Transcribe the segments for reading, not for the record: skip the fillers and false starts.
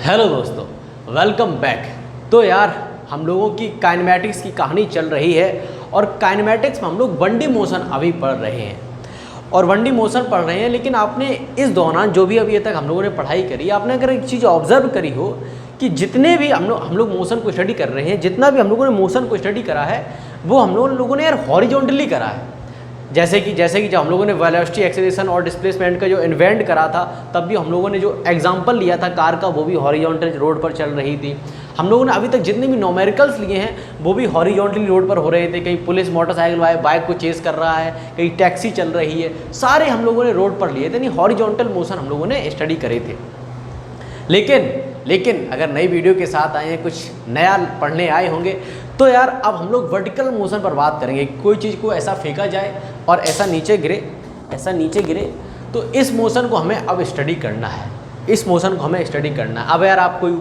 Hello दोस्तों, welcome back. तो यार हम लोगों की काइनेमैटिक्स की कहानी चल रही है और काइनेमैटिक्स में हम लोग 1D मोशन अभी पढ़ रहे हैं और 1D मोशन पढ़ रहे हैं। लेकिन आपने इस दौरान जो भी अभी तक हम लोगों ने पढ़ाई करी, आपने अगर एक चीज़ ऑब्जर्व करी हो कि जितने भी हम लोग मोशन को स्टडी कर रहे हैं, जितना भी हम लोगों ने मोशन को स्टडी करा है वो हम लोगों ने यार हॉरिजॉन्टली करा है। जैसे कि जब हम लोगों ने वेलोसिटी, एक्सेलरेशन और डिस्प्लेसमेंट का जो इन्वेंट करा था, तब भी हम लोगों ने जो एग्जांपल लिया था कार का, वो भी हॉरिजॉन्टल रोड पर चल रही थी। हम लोगों ने अभी तक जितने भी न्यूमेरिकल्स लिए हैं वो भी हॉरिजॉन्टली रोड पर हो रहे थे। कहीं पुलिस मोटरसाइकिल वाले बाइक को चेस कर रहा है, कहीं टैक्सी चल रही है, सारे हम लोगों ने रोड पर लिए थे, यानी हॉरिजॉन्टल मोशन हम लोगों ने स्टडी करे थे। लेकिन अगर नई वीडियो के साथ आए हैं, कुछ नया पढ़ने आए होंगे, तो यार अब हम लोग वर्टिकल मोशन पर बात करेंगे। कोई चीज़ को ऐसा फेंका जाए और ऐसा नीचे गिरे, तो इस मोशन को हमें अब स्टडी करना है। इस मोशन को हमें स्टडी करना है। अब यार आप कोई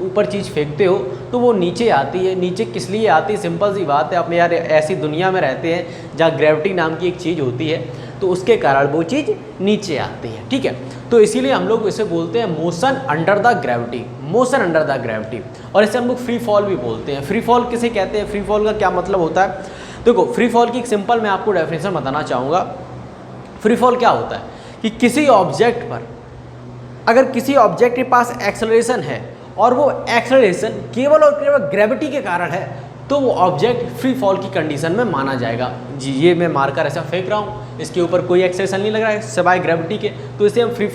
ऊपर चीज़ फेंकते हो तो वो नीचे आती है। नीचे किस लिए आती है? सिंपल सी बात है, आप यार ऐसी दुनिया में रहते हैं जहाँ ग्रेविटी नाम की एक चीज़ होती है, तो उसके कारण वो चीज़ नीचे आती है। ठीक है, तो इसीलिए हम लोग इसे बोलते हैं motion under the gravity, motion under the gravity. और इसे हम लोग फ्री फॉल भी बोलते हैं। फ्री फॉल किसे कहते हैं? फ्री फॉल का क्या मतलब होता है? देखो, फ्री फॉल की एक सिंपल मैं आपको डेफिनेशन बताना चाहूँगा। फ्री फॉल क्या होता है कि किसी ऑब्जेक्ट पर, अगर किसी ऑब्जेक्ट के पास एक्सेलरेशन है और वो एक्सेलरेशन केवल और केवल ग्रेविटी के कारण है, तो वो ऑब्जेक्ट फ्री फॉल की कंडीशन में माना जाएगा। जी, ये मैं मार्कर ऐसा फेंक रहा हूँ, इसके ऊपर कोई एक्सेलरेशन नहीं लग रहा है सिवाय ग्रेविटी के, तो इसे हम फ्री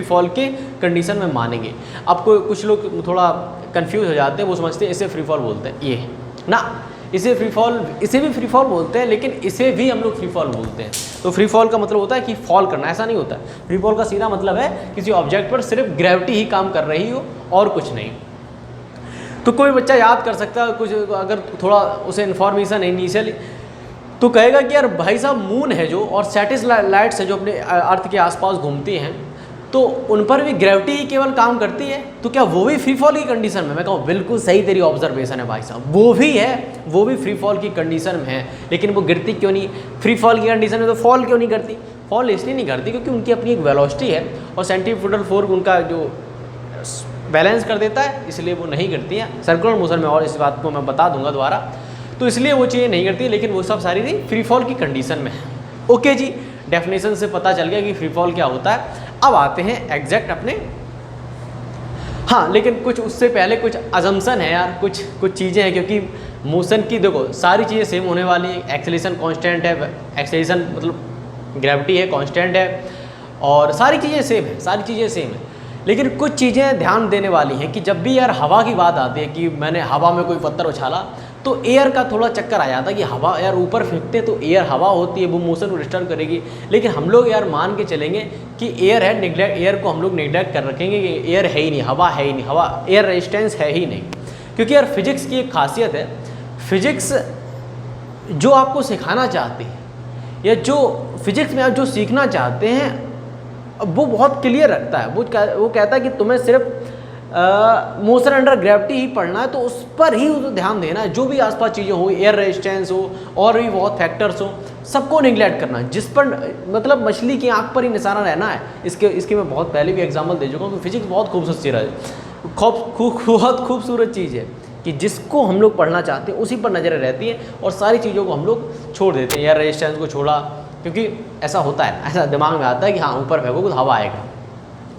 फॉल के कंडीशन में मानेंगे। अब कुछ लोग थोड़ा कंफ्यूज हो जाते हैं, वो समझते हैं इसे फ्री फॉल बोलते हैं। ये ना, इसे भी फ्री फॉल बोलते हैं, लेकिन इसे भी हम लोग फ्री फॉल बोलते हैं। तो फ्री फॉल का मतलब होता है कि फॉल करना, ऐसा नहीं होता है। फ्री फॉल का सीधा मतलब है किसी ऑब्जेक्ट पर सिर्फ ग्रेविटी ही काम कर रही हो और कुछ नहीं। तो कोई बच्चा याद कर सकता है, कुछ अगर थोड़ा उसे इन्फॉर्मेशन है इनिशियली, तो कहेगा कि यार भाई साहब मून है जो, और सैटेलाइट्स है जो अपने अर्थ के आसपास घूमती हैं, तो उन पर भी ग्रेविटी ही केवल काम करती है, तो क्या वो भी फ्री फॉल की कंडीशन में? मैं कहूँ बिल्कुल सही तेरी ऑब्जर्वेशन है भाई साहब, वो भी है, वो भी फ्री फॉल की कंडीशन में है। लेकिन वो गिरती क्यों नहीं? फ्री फॉल की कंडीशन में तो फॉल क्यों नहीं करती? फॉल इसलिए नहीं करती क्योंकि उनकी अपनी एक वेलोसिटी है और सेंट्रीफ्यूगल फोर्स उनका जो बैलेंस कर देता है, इसलिए वो नहीं करती हैं सर्कुलर मोशन में। और इस बात को मैं बता दूंगा दोबारा, तो इसलिए वो चीज़ें नहीं करती, लेकिन वो सब सारी फ्री फॉल की कंडीशन में है। ओके जी, डेफिनेशन से पता चल गया कि फ्री फॉल क्या होता है। अब आते हैं एग्जैक्ट अपने, हाँ, लेकिन कुछ उससे पहले कुछ अजम्पशन है यार, कुछ चीज़ें हैं, क्योंकि मोशन की देखो सारी चीज़ें सेम होने वाली हैं। एक्सेलरेशन कांस्टेंट है, एक्सेलरेशन मतलब ग्रेविटी है, कांस्टेंट है, और सारी चीज़ें सेम है। लेकिन कुछ चीज़ें ध्यान देने वाली हैं कि जब भी यार हवा की बात आती है, कि मैंने हवा में कोई पत्थर उछाला, तो एयर का थोड़ा चक्कर आ जाता है कि हवा यार ऊपर फेंकते तो एयर हवा होती है, वो मोशन को डिस्टर्ब करेगी। लेकिन हम लोग यार मान के चलेंगे कि एयर है, एयर को हम लोग निगलेक्ट कर रखेंगे कि एयर है ही नहीं, हवा है ही नहीं, हवा एयर रेजिस्टेंस है ही नहीं। क्योंकि यार फिजिक्स की एक खासियत है, फिजिक्स जो आपको सिखाना चाहती है या जो फिजिक्स में आप जो सीखना चाहते हैं वो बहुत क्लियर रखता है। वो कहता है कि तुम्हें सिर्फ मोशन अंडर ग्रेविटी ही पढ़ना है, तो उस पर ही ध्यान देना है। जो भी आसपास चीज़ें हो, एयर रेजिस्टेंस हो और भी बहुत फैक्टर्स हो, सबको निगलेक्ट करना है। जिस पर मतलब मछली की आंख पर ही निशाना रहना है। इसके मैं बहुत पहले भी एग्जाम्पल दे चुका हूँ। तो फिजिक्स बहुत खूबसूरत चीज़ है, बहुत खूबसूरत चीज़ है कि जिसको हम लोग पढ़ना चाहते हैं उसी पर नज़रें रहती हैं और सारी चीज़ों को हम लोग छोड़ देते हैं। एयर रेजिस्टेंस को छोड़ा क्योंकि ऐसा होता है, ऐसा दिमाग में आता है कि हाँ ऊपर फेंको तो हवा आएगा।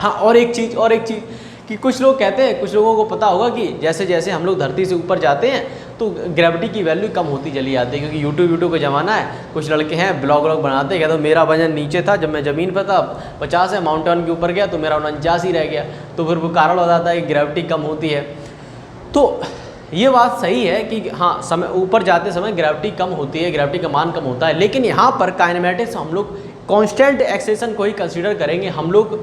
हाँ, और एक चीज़ कि कुछ लोग कहते हैं, कुछ लोगों को पता होगा कि जैसे जैसे हम लोग धरती से ऊपर जाते हैं तो ग्रेविटी की वैल्यू कम होती चली जाती है। क्योंकि यूट्यूब का ज़माना है, कुछ लड़के हैं ब्लॉग बनाते हैं, कहते हैं मेरा वजन नीचे था जब मैं ज़मीन पर था, 50 है, माउंटेन के ऊपर गया तो मेरा 49 ही रह गया। तो फिर वो कारण हो जाता है कि ग्रेविटी कम होती है। तो ये बात सही है कि हाँ, समय ऊपर जाते समय ग्रेविटी कम होती है, ग्रेविटी का मान कम होता है। लेकिन यहाँ पर काइनेमैटिक्स हम लोग कांस्टेंट एक्सेलरेशन को ही कंसीडर करेंगे, हम लोग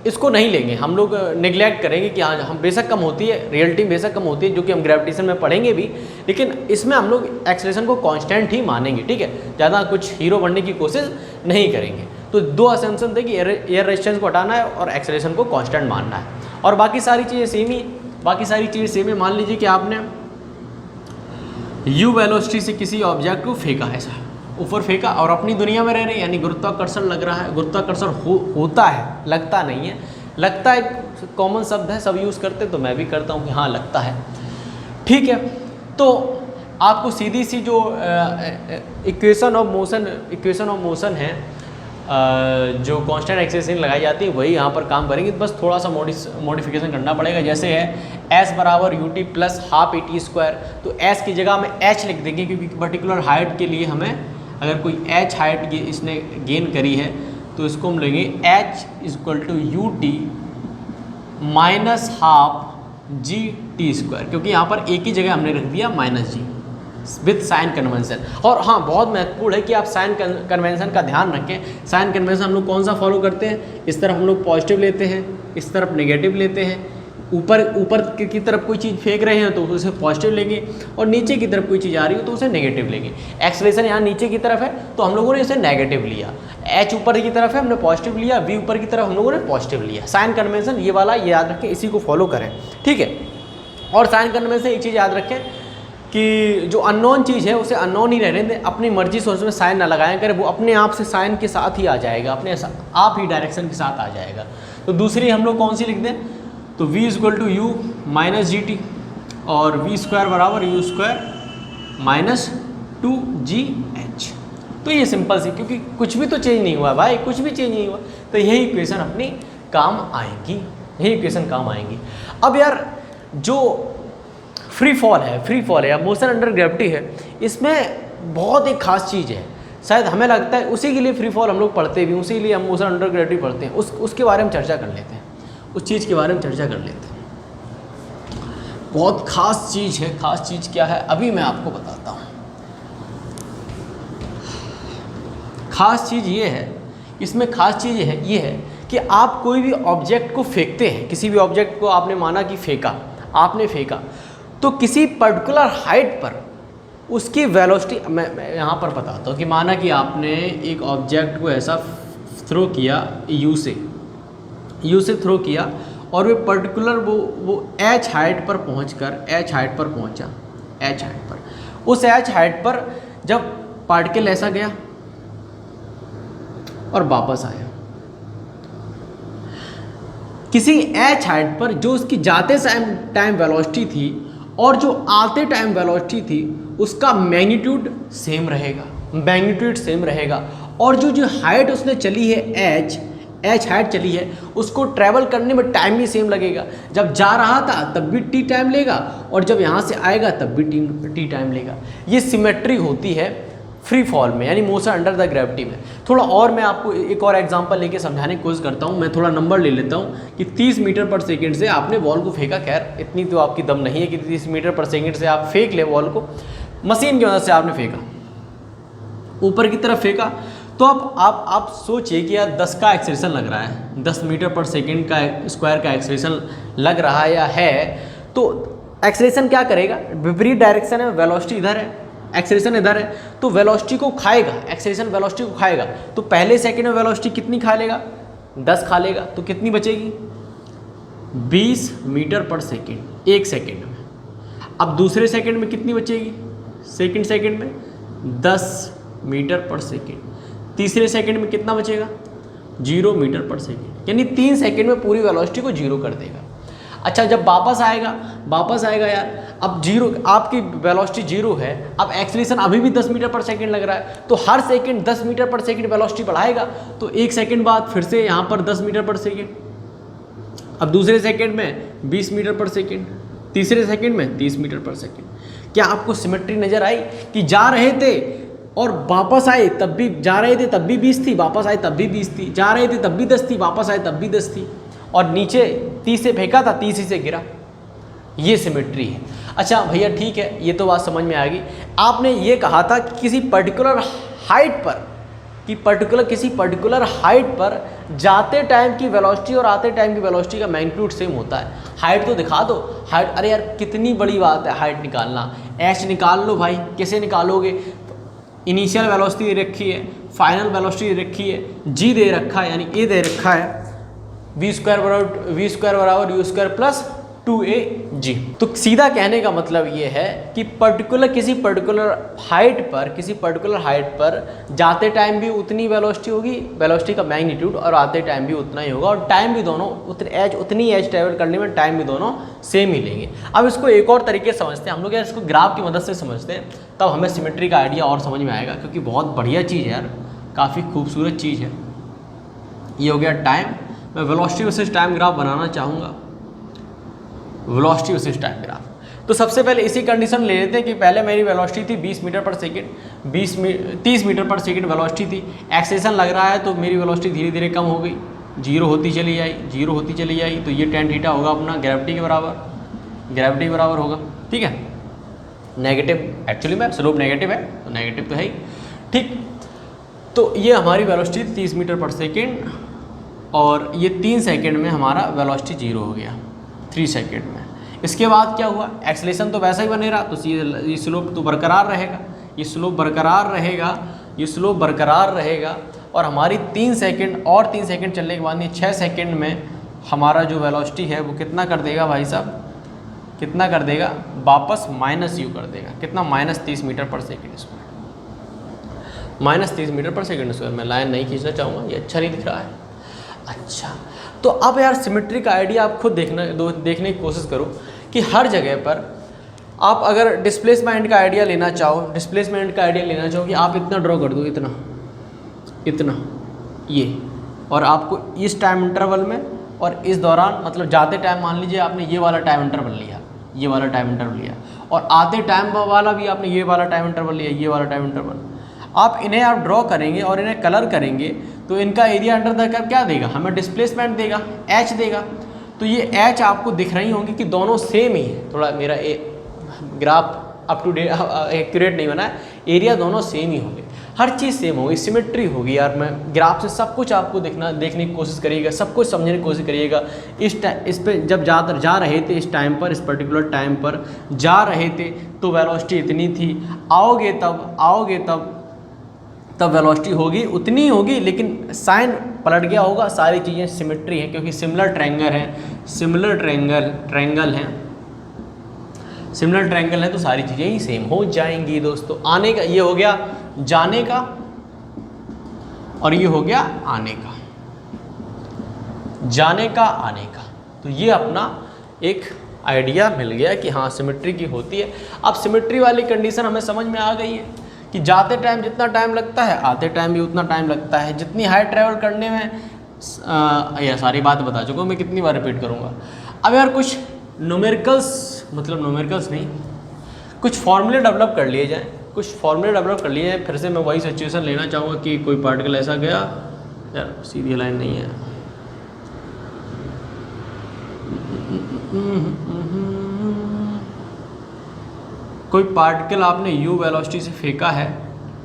इसको नहीं लेंगे। हम लोग निगलेक्ट करेंगे कि हाँ हम बेशक कम होती है, रियलिटी बेशक कम होती है, जो कि हम ग्रेविटेशन में पढ़ेंगे भी, लेकिन इसमें हम लोग एक्सेलरेशन को कांस्टेंट ही मानेंगे। ठीक है, ज़्यादा कुछ हीरो बनने की कोशिश नहीं करेंगे। तो दो असम्पशन थे कि एयर रेजिस्टेंस को हटाना है और एक्सेलरेशन को कांस्टेंट मानना है, और बाकी सारी चीज़ें सेम ही। मान लीजिए कि आपने यू वेलोसिटी से किसी ऑब्जेक्ट को फेंका, ऐसा ऊपर फेंका और अपनी दुनिया में रह रहे हैं, यानी गुरुत्वाकर्षण लग रहा है, गुरुत्वाकर्षण होता है, लगता नहीं है, लगता है कॉमन शब्द है, सब यूज़ करते, तो मैं भी करता हूँ कि हाँ लगता है। ठीक है, तो आपको सीधी सी जो इक्वेशन ऑफ मोशन है, जो कांस्टेंट एक्सेलरेशन लगाई जाती है वही यहाँ पर काम करेंगे। बस थोड़ा सा मॉडिफिकेशन करना पड़ेगा। जैसे है s बराबर ut plus half at square, तो s की जगह में h लिख देंगे, क्योंकि पर्टिकुलर हाइट के लिए हमें अगर कोई h हाइट इसने गेन करी है तो इसको हम लेंगे h equal to ut minus half g t square, क्योंकि यहाँ पर एक ही जगह हमने रख दिया minus g with sign convention. और हाँ, बहुत महत्वपूर्ण है कि आप साइन कन्वेंशन का ध्यान रखें। साइन कन्वेंशन हम लोग कौन सा फॉलो करते हैं, इस तरफ हम लोग पॉजिटिव लेते हैं, इस तरफ नेगेटिव लेते हैं। ऊपर की तरफ कोई चीज़ फेंक रहे हैं तो उसे पॉजिटिव लेंगे, और नीचे की तरफ कोई चीज़ आ रही हो तो उसे नेगेटिव लेंगे। एक्सेलरेशन यहाँ नीचे की तरफ है तो हम लोगों ने इसे नेगेटिव लिया, h ऊपर की तरफ है हमने पॉजिटिव लिया, v ऊपर की तरफ हम लोगों ने पॉजिटिव लिया। साइन कन्वेंशन ये वाला याद रखें, इसी को फॉलो करें, ठीक है। और साइन कन्वेंशन एक चीज़ याद रखें कि जो अननोन चीज़ है उसे अननोन ही रहने दें, अपनी मर्जी से उसमें साइन ना लगाया करें, वो अपने आप से साइन के साथ ही आ जाएगा, अपने आप ही डायरेक्शन के साथ आ जाएगा। तो दूसरी हम लोग कौन सी लिख दें, तो v equal to u minus g t, और v स्क्वायर बराबर यू स्क्वायर माइनस 2gh। तो ये सिंपल सी, क्योंकि कुछ भी तो चेंज नहीं हुआ भाई, कुछ भी चेंज नहीं हुआ, तो यही इक्वेशन अपनी काम आएगी, यही इक्वेशन काम आएंगी। अब यार जो फ्री फॉल है या मोशन अंडर ग्रेविटी है, इसमें बहुत एक खास चीज़ है, शायद हमें लगता है उसी के लिए फ्री फॉल हम लोग पढ़ते भी, उसी के लिए हम मोशन अंडर ग्रेविटी पढ़ते हैं। उसके बारे में चर्चा कर लेते हैं, उस चीज़ के बारे में चर्चा कर लेते हैं। बहुत खास चीज़ है, खास चीज़ क्या है अभी मैं आपको बताता हूँ। खास चीज़ ये है, इसमें खास चीज़ ये है कि आप कोई भी ऑब्जेक्ट को फेंकते हैं, किसी भी ऑब्जेक्ट को आपने माना कि आपने फेंका, तो किसी पर्टिकुलर हाइट पर उसकी वेलोसिटी, मैं यहाँ पर बताता हूँ कि माना कि आपने एक ऑब्जेक्ट को ऐसा थ्रो किया यू से थ्रो किया, और वे पर्टिकुलर वो h हाइट पर पहुँचा, उस h हाइट पर जब पार्टिकल ऐसा गया और वापस आया, किसी h हाइट पर जो उसकी जाते टाइम वेलोसिटी थी और जो आते टाइम वेलोसिटी थी उसका मैग्नीट्यूड सेम रहेगा, और जो हाइट उसने चली है h हाइट चली है, उसको ट्रैवल करने में टाइम भी सेम लगेगा। जब जा रहा था तब भी t टाइम लेगा, और जब यहाँ से आएगा तब भी t टाइम लेगा। ये सिमेट्री होती है फ्री फॉल में, यानी मोशन अंडर द ग्रेविटी में। थोड़ा और मैं आपको एक और एग्जांपल लेके समझाने की कोशिश करता हूँ। मैं थोड़ा नंबर ले लेता हूँ कि 30 मीटर पर सेकंड से आपने बॉल को फेंका। खैर इतनी तो आपकी दम नहीं है कि 30 मीटर पर सेकंड से आप फेंक ले बॉल को, मशीन की मदद से आपने फेंका, ऊपर की तरफ फेंका। तो अब आप सोचिए कि यार 10 का एक्सेलरेशन लग रहा है, 10 मीटर पर सेकेंड का स्क्वायर का एक्सेलरेशन लग रहा है या है, तो एक्सेलरेशन क्या करेगा, विपरीत डायरेक्शन है, वेलोसिटी इधर है, एक्सेलरेशन इधर है, तो वेलोसिटी को खाएगा, एक्सेलरेशन वेलोसिटी को खाएगा। तो पहले सेकंड में वेलोसिटी कितनी खा लेगा, 10 खा लेगा, तो कितनी बचेगी 20 मीटर पर सेकंड एक सेकंड में। अब दूसरे सेकंड में कितनी बचेगी, सेकंड में 10 मीटर पर सेकंड। तीसरे सेकंड में कितना बचेगा 0 मीटर पर सेकंड, यानी 3 सेकंड में पूरी वेलोसिटी को 0 कर देगा। अच्छा जब वापस आएगा यार, अब 0 आपकी वेलोसिटी 0 है, अब एक्सेलरेशन अभी भी 10 मीटर पर सेकंड लग रहा है, तो हर सेकंड 10 मीटर पर सेकंड वेलोसिटी बढ़ाएगा, तो एक सेकंड बाद फिर से यहाँ पर 10 मीटर पर सेकंड, अब दूसरे सेकंड में 20 मीटर पर सेकंड, तीसरे सेकंड में 30 मीटर पर सेकंड। क्या आपको सिमेट्री नज़र आई कि जा रहे थे और वापस आए तब भी, जा रहे थे तब भी 20 थी, वापस आए तब भी 20 थी, जा रहे थे तब भी 10 थी, वापस आए तब भी 10 थी, और नीचे 30 से फेंका था 30 से गिरा। ये सिमेट्री है। अच्छा भैया ठीक है, ये तो बात समझ में आ गई। आपने ये कहा था कि किसी पर्टिकुलर हाइट पर, किसी पर्टिकुलर हाइट पर जाते टाइम की वेलोसिटी और आते टाइम की वेलोसिटी का मैग्नीट्यूड सेम होता है। हाइट तो दिखा दो, हाइट, अरे यार कितनी बड़ी बात है हाइट निकालना। h निकाल लो भाई, कैसे निकालोगे, इनिशियल वेलोसिटी दे रखी है, फाइनल वेलोसिटी दे रखी है, g दे रखा है, यानी a दे रखा है, v स्क्वायर बराबर u स्क्वायर प्लस 2a जी। तो सीधा कहने का मतलब ये है कि किसी पर्टिकुलर हाइट पर जाते टाइम भी उतनी वेलोसिटी होगी, वेलोसिटी का मैग्नीट्यूड, और आते टाइम भी उतना ही होगा, और टाइम भी दोनों उतनी एज ट्रेवल करने में टाइम भी दोनों सेम ही लेंगे। अब इसको एक और तरीके से समझते हैं हम लोग यार, इसको ग्राफ की मदद से समझते हैं, तब हमें सिमेट्री का आइडिया और समझ में आएगा, क्योंकि बहुत बढ़िया चीज़ है यार, काफ़ी खूबसूरत चीज़ है। ये हो गया टाइम। मैं वेलोसिटी वर्सेस टाइम ग्राफ बनाना चाहूँगा, वेलोसिटी वर्सेस टाइम ग्राफ। तो सबसे पहले इसी कंडीशन ले लेते हैं कि पहले मेरी वेलोसिटी थी 20 मीटर पर सेकेंड, 30 मीटर पर सेकेंड वेलोसिटी थी। एक्सेलेरेशन लग रहा है तो मेरी वेलोसिटी धीरे धीरे कम हो गई, जीरो होती चली आई। तो ये tan थीटा होगा अपना ग्रेविटी के बराबर होगा, ठीक है। नेगेटिव, एक्चुअली में स्लोप नेगेटिव है तो नेगेटिव तो है ही, ठीक। तो ये हमारी वेलोसिटी 30 मीटर पर सेकेंड, और ये 3 सेकेंड में हमारा वेलोसिटी जीरो हो गया, 3 सेकेंड में। इसके बाद क्या हुआ, एक्सेलेरेशन तो वैसा ही बने रहा, तो ये स्लोप तो बरकरार रहेगा, ये स्लोप बरकरार रहेगा, और हमारी 3 सेकेंड चलने के बाद ये 6 सेकेंड में हमारा जो वेलोसिटी है वो कितना कर देगा भाई साहब, कितना कर देगा, वापस माइनस यू कर देगा, कितना, -30 मीटर पर सेकेंड स्क्वायर, -30 मीटर पर सेकेंड स्क्वायर। मैं लाइन नहीं खींचना चाहूँगा, ये अच्छा नहीं दिख रहा है। अच्छा, तो अब यार सिमेट्री का आइडिया आप खुद देखने की कोशिश करो कि हर जगह पर आप अगर डिस्प्लेसमेंट का आइडिया लेना चाहो कि आप इतना ड्रॉ कर दो, इतना ये, और आपको इस टाइम इंटरवल में और इस दौरान, मतलब जाते टाइम मान लीजिए आपने ये वाला टाइम इंटरवल लिया, और आते टाइम वाला भी आपने ये वाला टाइम इंटरवल, आप इन्हें ड्रॉ करेंगे और इन्हें कलर करेंगे तो इनका एरिया अंडर द कर्व क्या देगा, हमें डिस्प्लेसमेंट देगा, h देगा। तो ये h आपको दिख रही होंगी कि दोनों सेम ही है। थोड़ा मेरा graph up to date accurate नहीं बना है, एरिया दोनों सेम ही होंगे, हर चीज़ सेम होगी, सिमेट्री होगी यार। मैं ग्राफ से सब कुछ आपको देखने की कोशिश करिएगा, सब कुछ समझने की कोशिश करिएगा। इस पे जब जा रहे थे, इस टाइम पर, इस पर्टिकुलर टाइम पर जा रहे थे तो वेलोसिटी इतनी थी, आओगे तब वेलोसिटी होगी उतनी होगी, लेकिन साइन पलट गया होगा। सारी चीज़ें सिमेट्री हैं क्योंकि सिमिलर ट्रायंगल है, तो सारी चीज़ें ही सेम हो जाएंगी दोस्तों। आने का ये हो गया जाने का, और ये हो गया आने का, आने का। तो ये अपना एक आइडिया मिल गया कि हाँ सिमेट्री की होती है। अब सिमेट्री वाली कंडीशन हमें समझ में आ गई है कि जाते टाइम जितना टाइम लगता है, आते टाइम भी उतना टाइम लगता है। जितनी हाइट ट्रैवल करने में यह सारी बात बता चुका हूँ, मैं कितनी बार रिपीट करूँगा। अब यार कुछ न्यूमेरिकल्स नहीं, कुछ फॉर्मूले डेवलप कर लिए जाएँ, फिर से मैं वही सिचुएशन लेना चाहूँगा कि कोई पार्टिकल ऐसा गया, यार सीधी लाइन नहीं है, कोई पार्टिकल आपने u वेलोसिटी से फेंका है,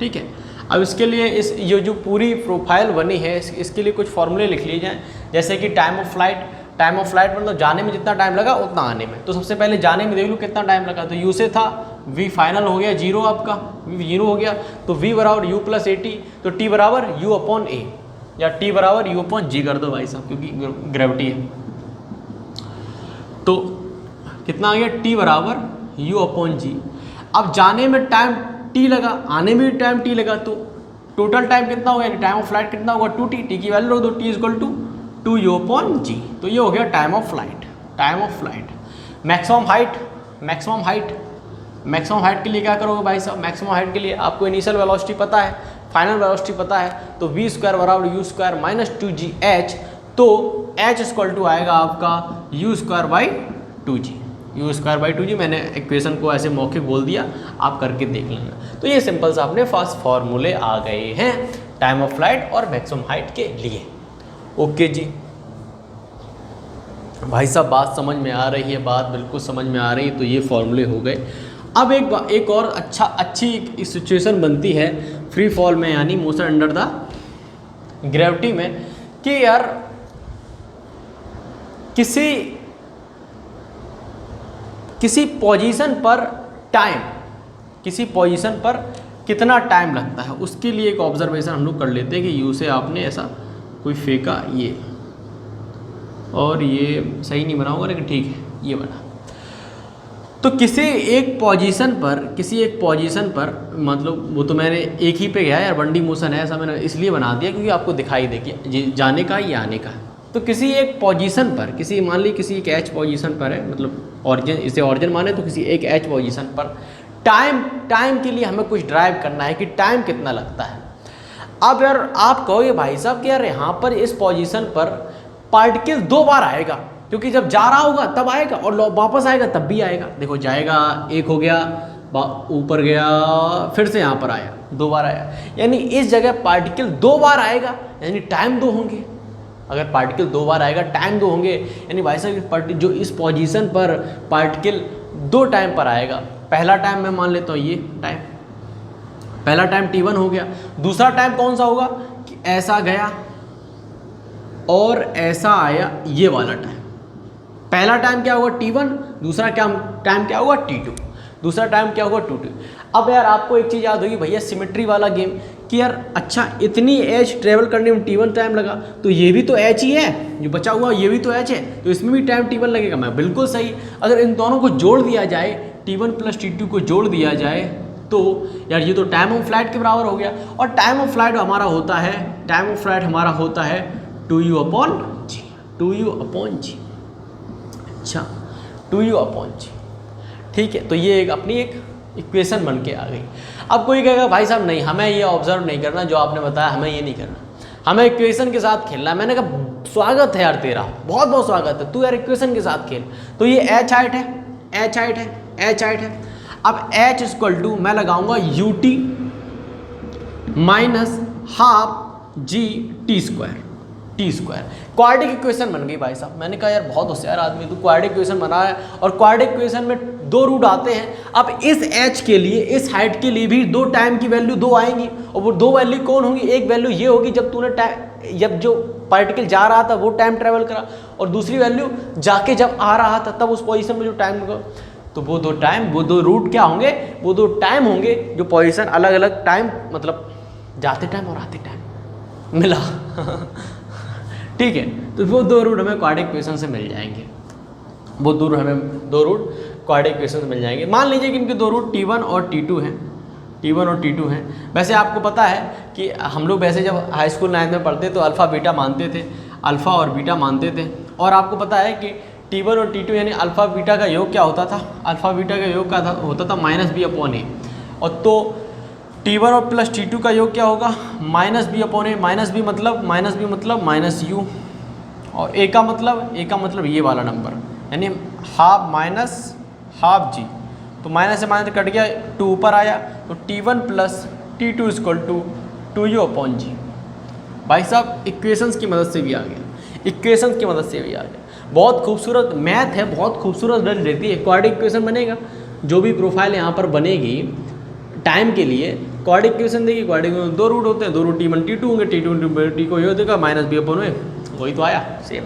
ठीक है। अब इसके लिए ये जो पूरी प्रोफाइल बनी है इसके लिए कुछ फॉर्मूले लिख लिए जाएँ, जैसे कि टाइम ऑफ फ्लाइट मतलब जाने में जितना टाइम लगा उतना आने में। तो सबसे पहले जाने में देख लो कितना टाइम लगा, तो u से था, v फाइनल हो गया 0, आपका v 0 हो गया, तो v बराबर u + at, तो t बराबर u/a या t बराबर u/g कर दो भाई साहब, क्योंकि ग्रेविटी है। तो कितना आ गया, t बराबर u/g। अब जाने में टाइम t लगा, आने में भी टाइम t लगा, तो टोटल टाइम कितना होगा, टाइम ऑफ फ्लाइट कितना होगा, 2t, t की वैल्यू रख दो, t = 2u/g। तो ये हो गया time of flight. Maximum height के लिए क्या करोगे भाई साहब, मैक्सिमम हाइट के लिए आपको इनिशियल वेलोसिटी पता है, फाइनल वेलोसिटी पता है, तो v² बराबर u² - 2gh, तो h = आएगा आपका u²/2g। u²/2g मैंने इक्वेशन को ऐसे मौखिक बोल दिया, आप करके देख लेना। तो ये सिंपल सा अपने पास फॉर्मूले आ गए हैं टाइम ऑफ फ्लाइट और मैक्सिमम हाइट के लिए। ओके जी भाई साहब, बात समझ में आ रही है, बात बिल्कुल समझ में आ रही है। तो ये फॉर्मूले हो गए। अब एक और अच्छी सिचुएशन बनती है फ्री फॉल में, यानी मोशन अंडर द ग्रेविटी में, कि यार किसी पोजीशन पर कितना टाइम लगता है, उसके लिए एक ऑब्जर्वेशन हम लोग कर लेते हैं कि u से आपने ऐसा कोई फेंका, ये और ये सही नहीं बना होगा लेकिन ठीक है ये बना। तो किसी एक पोजीशन पर मतलब वो तो मैंने एक ही पे गया यार, 1D मोशन है, ऐसा मैंने इसलिए बना दिया क्योंकि आपको दिखाई दे कि जाने का या आने का। तो किसी एक पोजीशन पर, मान ली किसी एक एच पोजीशन पर है, मतलब ऑरिजिन, इसे ऑरिजिन माने तो किसी एक एच पोजीशन पर टाइम के लिए हमें कुछ ड्राइव करना है कि टाइम कितना लगता है। अब यार आप कहोगे भाई साहब कि यार यहाँ पर इस पोजीशन पर पार्टिकल 2 बार आएगा, क्योंकि जब जा रहा होगा तब आएगा और वापस आएगा तब भी आएगा। देखो जाएगा, एक हो गया, ऊपर गया, फिर से यहाँ पर आया, 2 बार आया, यानी इस जगह पार्टिकल 2 बार आएगा, यानी टाइम 2 होंगे। अगर पार्टिकल 2 बार आएगा, टाइम 2 होंगे, यानी भाई साहब जो इस पोजीशन पर पार्टिकल 2 टाइम पर आएगा। पहला टाइम मैं मान लेता हूँ ये टाइम, पहला टाइम t1 हो गया। दूसरा टाइम कौन सा होगा कि ऐसा गया और ऐसा आया, ये वाला टाइम। पहला टाइम क्या होगा t1, दूसरा टाइम क्या होगा t2, दूसरा टाइम क्या होगा t2। अब यार आपको एक चीज़ याद होगी भैया, सिमेट्री वाला गेम, कि यार अच्छा इतनी एच ट्रेवल करने में t1 टाइम लगा, तो ये भी तो एच ही है, जो बचा हुआ ये भी तो एच है, तो इसमें भी टाइम t1 लगेगा। मैं बिल्कुल सही। अगर इन दोनों को जोड़ दिया जाए, t1 प्लस t2 को जोड़ दिया जाए, तो यार ये तो टाइम ऑफ फ्लाइट के बराबर हो गया। और टाइम ऑफ फ्लाइट हमारा होता है 2u/g, 2u/g। अच्छा 2u/g, ठीक है। तो ये अपनी एक इक्वेशन बन के आ गई। अब कोई कहेगा भाई साहब नहीं, हमें ये ऑब्जर्व नहीं करना जो आपने बताया, हमें ये नहीं करना, हमें इक्वेशन के साथ खेलना है। मैंने कहा स्वागत है यार तेरा, बहुत बहुत स्वागत है, तू यार इक्वेशन के साथ खेल। तो ये h हाइट है। अब h इक्वल टू मैं लगाऊंगा ut minus half g t square. Quadratic equation बन गई भाई साहब। मैंने कहा यार बहुत होशियार आदमी तू, क्वाड्रेटिक इक्वेशन बना है, और क्वाड्रेटिक इक्वेशन में 2 रूट आते हैं। अब इस h के लिए, इस हाइट के लिए भी 2 टाइम की वैल्यू 2 आएंगी, और वो 2 वैल्यू कौन होंगी? एक वैल्यू ये होगी जब जो पार्टिकल जा रहा था वो टाइम ट्रेवल करा, और दूसरी वैल्यू जाके जब आ रहा था तब उस पोजीशन में जो टाइम लगा। तो वो 2 रूट क्या होंगे? वो 2 टाइम होंगे जो पोजीशन अलग अलग टाइम, मतलब जाते टाइम और आते टाइम मिला। ठीक है, तो वो 2 रूट हमें क्वाड्रेटिक इक्वेशन से मिल जाएंगे। वो 2 रूट क्वाड्रेटिक इक्वेशन से मिल जाएंगे। मान लीजिए कि इनके 2 रूट t1 और t2 हैं। वैसे आपको पता है कि हम लोग वैसे जब हाई स्कूल 9th में पढ़ते तो अल्फ़ा और बीटा मानते थे। और आपको पता है कि t1 और t2 यानी अल्फ़ा बीटा का योग क्या होता था? अल्फ़ा बीटा का योग क्या होता था? -b/a। और तो t1 और प्लस t2 का योग क्या होगा? -b/a। -b मतलब -u, और a का मतलब ये वाला नंबर, यानी हाफ g। तो माइनस से माइनस कट गया, 2 ऊपर आया, तो t1 plus t2 equal to 2u/g। भाई साहब इक्वेशंस की मदद से भी आ गया, बहुत खूबसूरत मैथ है, बहुत खूबसूरत रिजल्ट देती है। क्वाड्रेटिक इक्वेशन बनेगा, जो भी प्रोफाइल यहाँ पर बनेगी टाइम के लिए क्वाड्रेटिक इक्वेशन देगी। क्वाड्रेटिक में 2 रूट होते हैं, 2 रूट t1 t2 होंगे, t2 को ये देगा -b/a, वही तो आया सेम।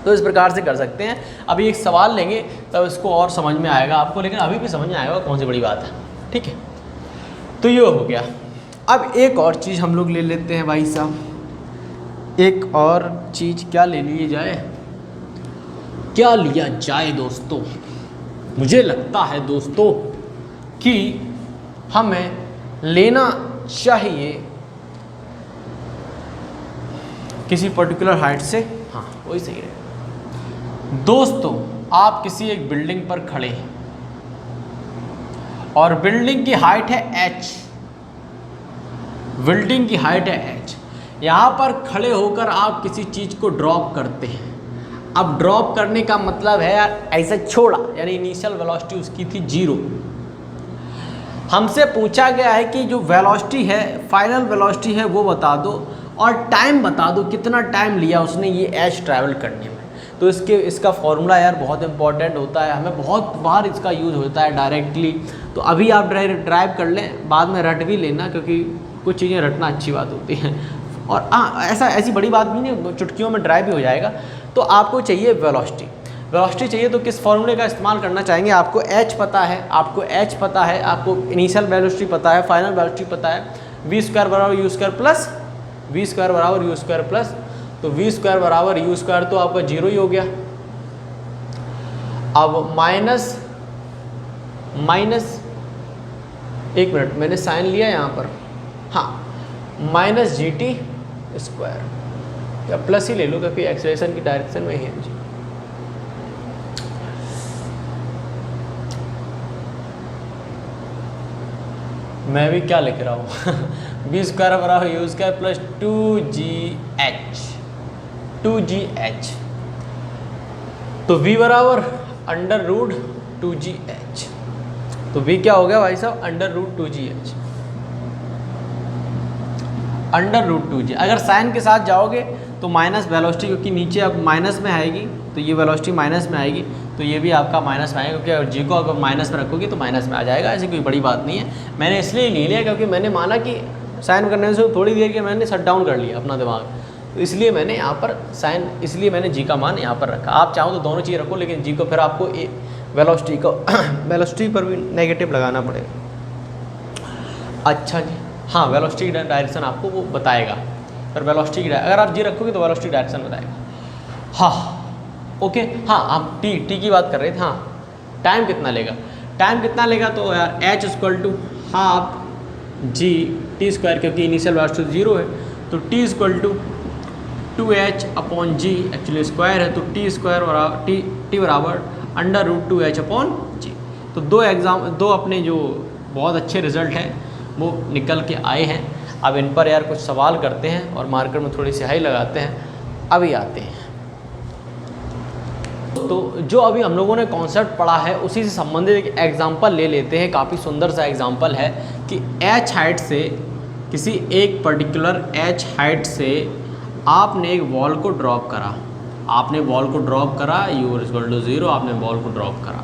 तो इस प्रकार से कर सकते हैं। अभी एक सवाल लेंगे तब इसको और समझ में आएगा आपको, लेकिन अभी भी समझ में आएगा कौन सी बड़ी बात है। ठीक है, तो ये हो गया। अब एक और चीज़ हम लोग ले लेते हैं भाई साहब, एक और चीज़ क्या ले ली जाए, क्या लिया जाए दोस्तों? मुझे लगता है दोस्तों कि हमें लेना चाहिए किसी पर्टिकुलर हाइट से, हाँ वही सही है दोस्तों। आप किसी एक बिल्डिंग पर खड़े हैं और बिल्डिंग की हाइट है h, यहाँ पर खड़े होकर आप किसी चीज़ को ड्रॉप करते हैं। अब ड्रॉप करने का मतलब है यार ऐसे छोड़ा, यानी इनिशियल वेलोसिटी उसकी थी 0। हमसे पूछा गया है कि जो वेलोसिटी है, फाइनल वेलोसिटी है वो बता दो, और टाइम बता दो कितना टाइम लिया उसने ये h ट्रैवल करने में। तो इसका फॉर्मूला यार बहुत इंपॉर्टेंट होता है, हमें बहुत बार इसका यूज़ होता है डायरेक्टली। तो अभी आप ड्राइव कर लें, बाद में रट भी लेना, क्योंकि कुछ चीज़ें रटना अच्छी बात होती है। और ऐसी बड़ी बात भी नहीं, चुटकियों में ड्राइव भी हो जाएगा। तो आपको चाहिए वेलोसिटी चाहिए, तो किस फॉर्मूले का इस्तेमाल करना चाहेंगे? आपको h पता है, आपको इनिशियल वेलोसिटी पता है, फाइनल वेलोसिटी पता है। v² बराबर u² प्लस, तो v² बराबर u² तो आपका 0 ही हो गया। अब माइनस माइनस, एक मिनट मैंने साइन लिया यहाँ पर, हाँ, माइनस जी टी स्क्वायर, या प्लस ही ले लो क्योंकि एक्सेलरेशन की डायरेक्शन में ही है जी। मैं भी क्या लिख रहा हूँ बी स्क्वायर बराबर यू स्क्वायर प्लस 2GH, तो v बराबर अंडर रूट 2GH, तो v क्या हो गया भाई साहब, under root 2GH, under root 2G। अगर साइन के साथ जाओगे तो माइनस वेलोसिटी, क्योंकि नीचे अब माइनस में आएगी तो ये वेलोसिटी माइनस में आएगी, तो ये भी आपका माइनस में आएगा, क्योंकि अगर जी को अगर माइनस में रखोगे तो माइनस में आ जाएगा। ऐसी कोई बड़ी बात नहीं है, मैंने इसलिए ले लिया क्योंकि मैंने माना कि साइन करने से थोड़ी देर के मैंने शट डाउन कर लिया अपना दिमाग, तो इसलिए मैंने यहाँ पर साइन, इसलिए मैंने जी का मान यहाँ पर रखा। आप चाहो तो दोनों चीज़ रखो, लेकिन जी को फिर आपको वेलोसिटी को वेलोसिटी पर भी नेगेटिव लगाना पड़ेगा। अच्छा जी, हाँ, वेलोसिटी डायरेक्शन आपको वो बताएगा, पर वेलोसिटी अगर आप जी रखोगे तो वेलोसिटी डायरेक्शन बताएगा। हाँ ओके, हाँ आप टी की बात कर रहे थे। हाँ, टाइम कितना लेगा, टाइम कितना लेगा, तो यार h equal to half g t square, क्योंकि इनिशियल वेलोसिटी 0 है, तो t equal to 2h upon g, actually square है, तो टी स्क्वायर बराबर टी बराबर under root 2h upon g. तो दो अपने जो बहुत अच्छे रिजल्ट हैं वो निकल के आए हैं। अब इन पर यार कुछ सवाल करते हैं और मार्कर में थोड़ी स्याही लगाते हैं, अभी आते हैं। तो जो अभी हम लोगों ने कॉन्सेप्ट पढ़ा है उसी से संबंधित एक एग्जांपल ले लेते हैं। काफ़ी सुंदर सा एग्जांपल है कि h हाइट से, किसी एक पर्टिकुलर h हाइट से आपने एक वॉल को ड्रॉप करा, आपने वॉल को ड्रॉप करा, u इक्वल टू 0, आपने वॉल को ड्रॉप करा,